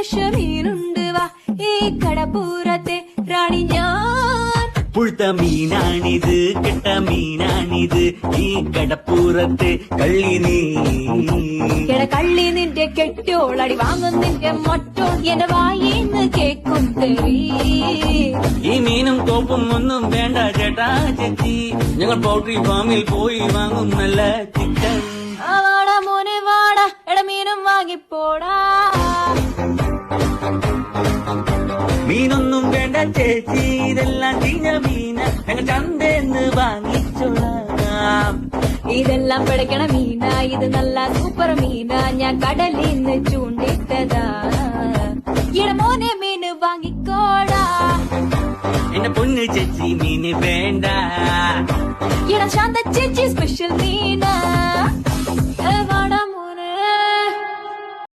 Fresh മീനുണ്ട് വാ ഈ കടപ്പുറത്തെ റാണി ഞാൻ. പുഴുത്ത മീനാണിത്, കെട്ട മീനാണിത്, ഈ കടപ്പുറത്തെ കള്ളി നീ. കള്ളി നിന്റെ കെട്ടോളടി വാങ്ങും നിന്റെ മറ്റോൾ എന്റെ വായിന്ന് കേക്കും തെറി. ഈ മീനും കോപ്പും ഒന്നും വേണ്ട ചേട്ടാ ചേച്ചി, ഞങ്ങൾ പൗൾട്രി ഫാമിൽ പോയി വാങ്ങും നല്ല ചിക്കൻ. വാടാ മോനെ വാടാ എട മീനും വാങ്ങിപ്പോടാ. മീനൊന്നും വേണ്ട ചേച്ചി, ഇതെല്ലാം ചീഞ്ഞ മീന, ഞങ്ങൾ ചന്തേന്ന് വാങ്ങിച്ചോളാം. ഇതെല്ലാം പിടയ്ക്കണ മീന, ഇത് നല്ല സൂപ്പർ മീന, ഞാൻ കടലിന്ന് ചൂണ്ടിട്ടതാ. എട മോനെ മീന് വാങ്ങിക്കോടാ. എന്റെ പൊന്ന് ചേച്ചി മീന് വേണ്ട. എടാ ശാന്ത ചേച്ചി സ്പെഷ്യൽ മീന. വാടാ